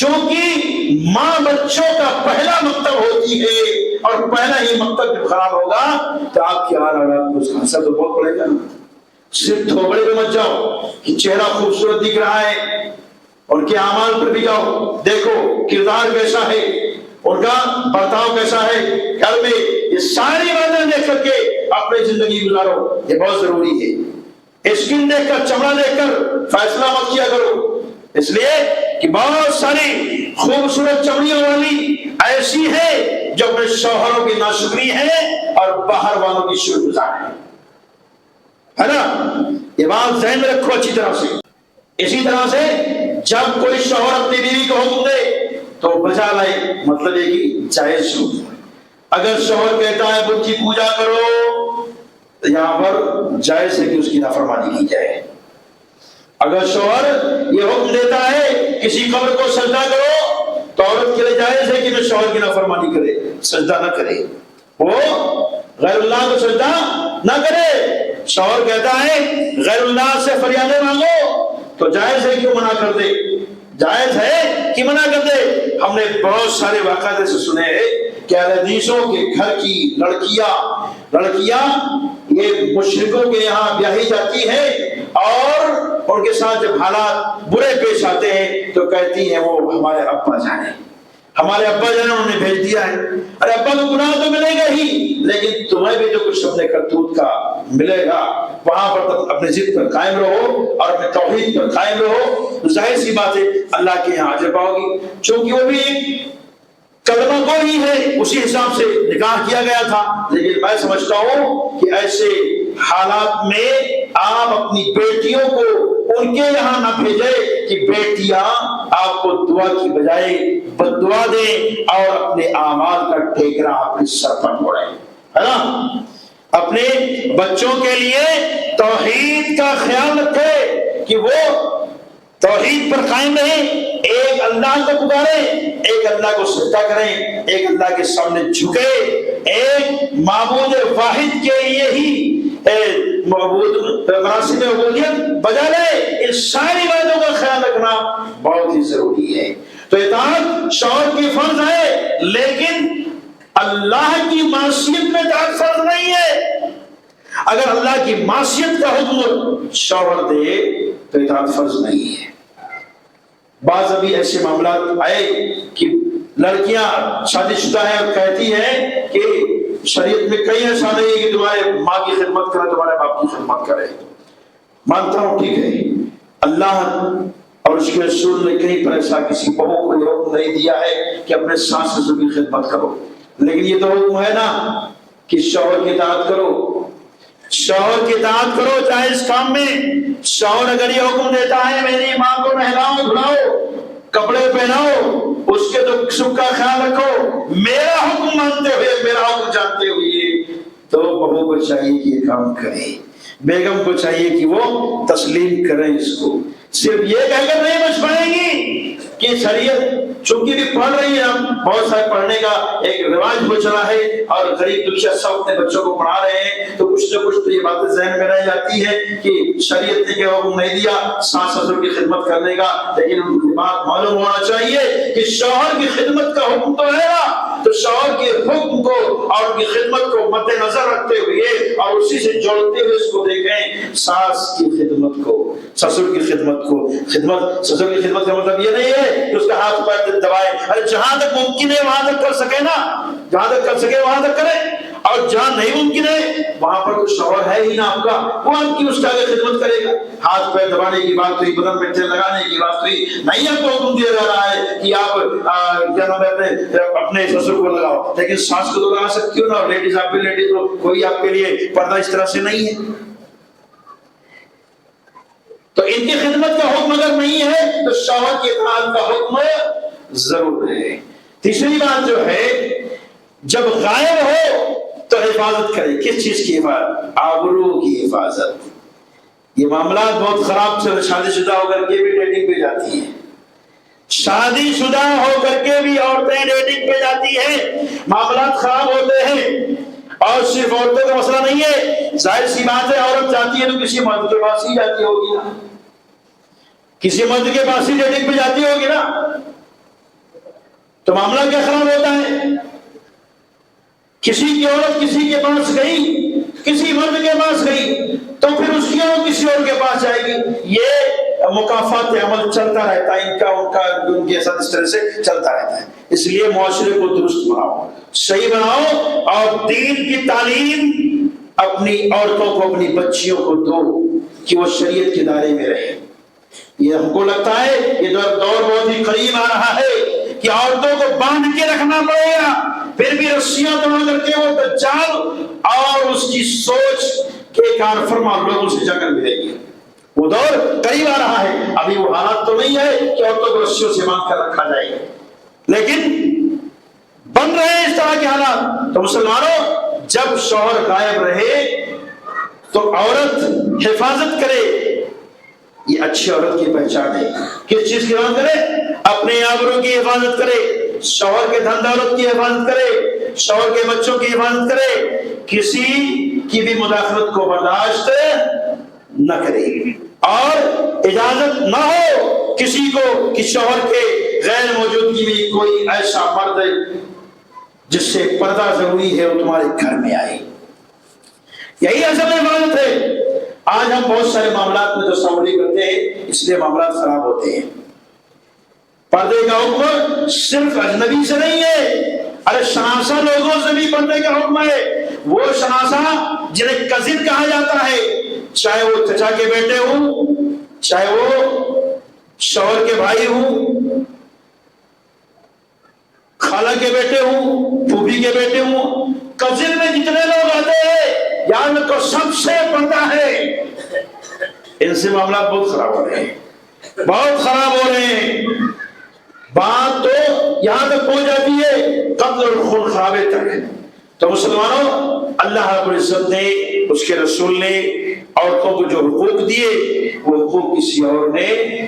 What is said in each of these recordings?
چونکہ ماں بچوں کا پہلا مکتب ہوتی ہے، اور پہلا ہی مکتب جب خراب ہوگا تو آپ کی اولاد کو اس کا اثر تو بہت پڑے گا۔ صرف تھوبڑے پہ مت جاؤ کہ چہرہ خوبصورت دکھ رہا ہے، ان کے اعمال پر بھی جاؤ، دیکھو کردار کیسا ہے، ان کا برتاؤ کیسا ہے گھر میں، یہ ساری باتیں دیکھ کر کے اپنی زندگی گزارو، یہ بہت ضروری ہے۔ اسکن دیکھ کر، چمڑا دیکھ کر فیصلہ مت کیا کرو، اس لیے کہ بہت ساری خوبصورت چمڑیوں والی ایسی ہے جو اپنے شوہروں کی ناشکری ہے اور باہر والوں کی شکر گزار ہے نا۔ یہ بات ذہن میں رکھو اچھی طرح سے۔ اسی طرح سے جب کوئی شوہر اپنی بیوی کو حکم دے تو بجا لائے، مطلب یہ کہ جائز ہو۔ اگر شوہر کہتا ہے بت کی پوجا کرو تو یہاں پر جائز ہے کہ اس کی نافرمانی کی جائے۔ اگر شوہر یہ حکم دیتا ہے کسی قبر کو سجدہ کرو تو عورت کے لیے جائز ہے کہ میں شوہر کی نافرمانی کرے، سجدہ نہ کرے، وہ غیر اللہ کو سجدہ نہ کرے۔ شوہر کہتا ہے غیر اللہ سے فریادیں مانگو تو جائز ہے کہ وہ منع کر دے، جائز ہے کہ منع کر دے۔ ہم نے بہت سارے واقعات ایسے سنے ہیں کہ حدیثوں کے گھر کی لڑکیاں یہ مشرکوں کے یہاں بیاہی جاتی ہیں، اور ان کے ساتھ جب حالات برے پیش آتے ہیں تو کہتی ہیں وہ ہمارے ابا جان ہیں، ہمارے ابا جان انہوں نے بھیج دیا ہے۔ ارے ابا کو گناہ تو ملے گا ہی، لیکن تمہیں بھی جو کچھ اپنے کرتوت کا ملے گا وہاں پر اپنے ضد پر قائم رہو اور اپنے توحید پر قائم رہو، ظاہر سی بات ہے اللہ کے یہاں اجر پاؤ گی، چونکہ وہ بھی کلمہ گو ہی ہے، اسی حساب سے نکاح کیا گیا تھا۔ لیکن میں سمجھتا ہوں کہ ایسے حالات میں آپ اپنی بیٹیوں کو ان کے یہاں نہ بھیجیں کہ بیٹیاں آپ کو دعا کی بجائے بد دعا دیں اور اپنے اعمال کا ٹھیکرا اپنے سر پر ڈھوڑیں، ہے نا۔ اپنے بچوں کے لیے توحید کا خیال رکھے کہ وہ توحید پر قائم رہیں، ایک اللہ کو پکاریں، ایک اللہ کو سجدہ کریں، ایک اللہ کے سامنے جھکے، ایک معبود واحد کے لیے ہی مراسم عبودیت بجا لے۔ ان ساری باتوں کا خیال رکھنا بہت ہی ضروری ہے۔ تو اطاعت شوہر کی فرض ہے، لیکن اللہ کی معصیت میں اطاعت فرض نہیں ہے۔ اگر اللہ کی معصیت کا حکم شوہر دے تو اطاعت فرض نہیں ہے۔ بعض ابھی ایسے معاملات آئے کہ لڑکیاں شادی شدہ ہیں اور کہتی ہیں کہ شریعت میں کہیں ایسا نہیں ہے کہ تمہارے ماں کی خدمت کرے تمہارے باپ کی خدمت کرے۔ مانتا ہوں ٹھیک ہے، اللہ اور اس کے رسول نے کہیں پر ایسا کسی بہو کو یہ حکم نہیں دیا ہے کہ اپنے ساس سسر کی خدمت کرو، لیکن یہ تو حکم ہے نا کہ شوہر کی اطاعت کرو، شوہر کی اطاعت کرو چاہے اس کام میں۔ شوہر اگر یہ حکم دیتا ہے میری ماں کو نہلاؤ دھلاؤ کپڑے پہناؤ، اس کے تو سکھ کا خیال رکھو، میرا حکم مانتے ہوئے میرا حکم جانتے ہوئے، تو بہو کو چاہیے کہ یہ کام کرے، بیگم کو چاہیے کہ وہ تسلیم کریں اس کو۔ صرف یہ کہہ کر نہیں بچ پائیں گی کہ شریعت چونکہ بھی پڑھ رہی ہے، بہت سارے پڑھنے کا ایک رواج ہو چلا ہے اور غریب دکھیا سب اپنے بچوں کو پڑھا رہے ہیں، تو کچھ نہ کچھ تو یہ باتیں ذہن میں رہ جاتی ہے کہ شریعت نے یہ حکم نہیں دیا ساس سسر کی خدمت کرنے کا، لیکن ان کی بات معلوم ہونا چاہیے کہ شوہر کی خدمت کا حکم تو ہے نا، تو شوہر کے حکم کو اور ان کی خدمت کو مد نظر رکھتے ہوئے اور اسی سے جوڑتے ہوئے اس کو دیکھیں، ساس کی خدمت کو، سسر کی خدمت کو، سسر کی خدمت کا مطلب یہ نہیں ہے کہ اس کا ہاتھ پیر دبائے، ارے جہاں تک ممکن ہے وہاں تک کر سکے نا، جہاں تک کر سکے وہاں تک کرے، اور جہاں نہیں ممکن ہے وہاں پر کوئی شوہر ہے ہی نا آپ کا، وہ آپ کی اس کا خدمت کرے گا۔ ہاتھ پیر دبانے کی بات ہوئی، بدن میں تیل لگانے کی بات ہوئی، نہیں آپ کو حکم دیا جا رہا ہے کہ آپ کیا نام ہے اپنے سسر کو لگاؤ، لیکن ساس کو تو لگا سکتی ہو نا، لیڈیز آپ بھی لیڈیز ہو، کوئی آپ کے لیے پردہ اس طرح سے نہیں ہے۔ تو ان کی خدمت کا حکم اگر نہیں ہے تو شوہر کی اطاعت کا حکم ضرور ہے۔ تیسری بات جو ہے، جب غائب ہو تو حفاظت کرے، کس چیز کی حفاظت؟ آبرو کی حفاظت۔ یہ معاملات بہت خراب سے، شادی شدہ ہو کر کے بھی ڈیٹنگ پہ جاتی ہیں، شادی شدہ ہو کر کے بھی عورتیں ڈیٹنگ پہ جاتی ہیں، معاملات خراب ہوتے ہیں۔ اور صرف عورتوں کا مسئلہ نہیں ہے، ظاہر سی بات ہے عورت جاتی ہے تو کسی مرد کے پاس ہی جاتی ہوگی نا، کسی مرد کے پاس ہی ڈیٹنگ پہ جاتی ہوگی نا، تو معاملہ کیا خراب ہوتا ہے؟ کسی کی عورت کسی کے پاس گئی، کسی مرد کے پاس گئی، تو پھر اس کی عورت کسی اور کے پاس جائے گی، یہ مکافات عمل چلتا رہتا ہے، ان کے ساتھ اس طرح سے چلتا رہتا ہے۔ اس لیے معاشرے کو درست بناؤ، صحیح بناؤ، اور دین کی تعلیم اپنی عورتوں کو، اپنی بچیوں کو دو کہ وہ شریعت کے دائرے میں رہے۔ یہ ہم کو لگتا ہے یہ دور بہت ہی قریب آ رہا ہے کہ عورتوں کو باندھ کے رکھنا پڑے گا، پھر بھی رسیاں توڑ کر کے وہ دجال اور اس کی سوچ کے کار فرما لوگوں سے جا کر ملے گی۔ وہ دور قریب آ رہا ہے، ابھی وہ حالات تو نہیں ہے کہ عورتوں کو رسیوں سے باندھ کر رکھا جائے، لیکن بن رہے ہیں اس طرح کے حالات۔ تو مسلمانوں، جب شوہر غائب رہے تو عورت حفاظت کرے، یہ اچھی عورت کی پہچان ہے۔ کس چیز کی حفاظت کرے؟ اپنے آبرو کی حفاظت کرے، شوہر کے دھن دولت کی حفاظت کرے، شوہر کے بچوں کی حفاظت کرے، کسی کی بھی مداخلت کو برداشت نہ کرے، اور اجازت نہ ہو کسی کو کہ شوہر کے غیر موجودگی میں کوئی ایسا مرد جس سے پردہ ضروری ہے وہ تمہارے گھر میں آئے۔ یہی اصل عبادت ہے۔ آج ہم بہت سارے معاملات میں تصوری کرتے ہیں، اس لیے معاملات خراب ہوتے ہیں۔ پردے کا حکم صرف اجنبی سے نہیں ہے، ارے شناسا لوگوں سے بھی پردے کا حکم ہے۔ وہ شناسا جنہیں کزن کہا جاتا ہے، چاہے وہ چچا کے بیٹے ہوں، چاہے وہ شوہر کے بھائی ہوں، خالہ کے بیٹے ہوں، پھوپھی کے بیٹے ہوں، کزن میں جتنے لوگ آتے ہیں یاد رکھو سب سے پردہ ہے۔ ان سے معاملات بہت خراب ہو رہے ہیں، بہت خراب ہو رہے ہیں۔ بات تو یہاں تک پہنچ جاتی ہے قتل اور خون خرابے تک۔ تو مسلمانوں، اللہ رب العزت نے، اس کے رسول نے عورتوں کو جو حقوق دیے وہ حقوق کسی اور نے،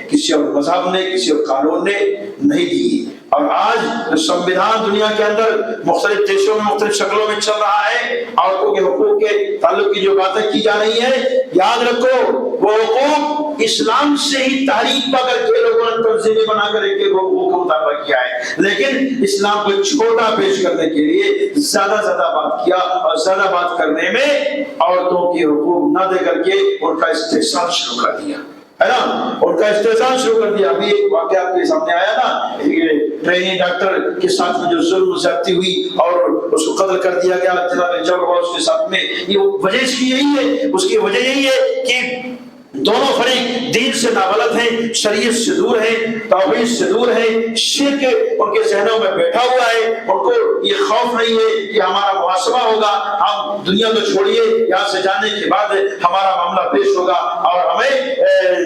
کسی اور مذہب نے، کسی اور قانون نے نہیں دی۔ اور آج سموِدھان دنیا کے اندر مختلف دیشوں میں مختلف شکلوں میں چل رہا ہے، عورتوں کے حقوق کے تعلق کی جو باتیں کی جا رہی ہیں، یاد رکھو وہ حقوق اسلام سے ہی تحریف پا کر کے لوگوں نے تنظیمیں بنا کر کے حقوق کا مطالبہ کیا ہے، لیکن اسلام کو چھوٹا پیش کرنے کے لیے زیادہ بات کیا، اور زیادہ بات کرنے میں عورتوں کے حقوق نہ دے کر کے ان کا استحصال شروع کر دیا، ہے نا، ان کا استحصال شروع کر دیا۔ ابھی ایک واقعہ آپ کے سامنے آیا نا، ٹریننگ ڈاکٹر کے ساتھ میں جو ظلم زیادتی ہوئی اور اس کو قتل کر دیا گیا، جناب جبر ہوا اس کے ساتھ میں، یہ وجہ اس کی یہی ہے، اس کی وجہ یہی ہے کہ دونوں فریق دین سے نابلد ہیں، شریعت سے دور ہیں، توحید سے دور ہیں، شرک ان کے ذہنوں میں بیٹھا ہوا ہے، ان کو یہ خوف نہیں ہے کہ ہمارا محاسبہ ہوگا، ہم دنیا تو چھوڑیے، یہاں سے جانے کے بعد ہمارا معاملہ پیش ہوگا اور ہمیں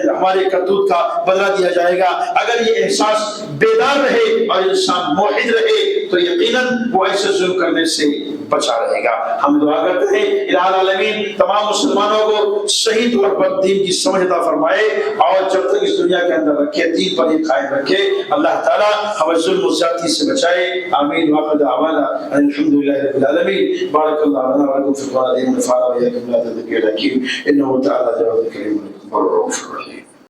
ہمارے کرتوت کا بدلہ دیا جائے گا۔ اگر یہ احساس بیدار رہے اور انسان موحد رہے تو یقیناً وہ ایسے ظلم کرنے سے بچا رہے گا۔ ہم دعا کرتے ہیں الہ العالمین تمام مسلمانوں کو صحیح طور پر دین کی سمجھ عطا فرمائے، اور جب تک اس دنیا کے اندر رکھے دین پر یہ قائم رکھے، اللہ تعالیٰ ہمیں ظلم و زیادتی سے بچائے۔ آمین وآخر دعوانا الحمدللہ رب العالمین۔ بارک اللہ لنا ولکم فی القرآن ونفعنا وإياکم بما فیہ من الذکر الحکیم، انہ تعالی جواد کریم الرؤوف الرحیم۔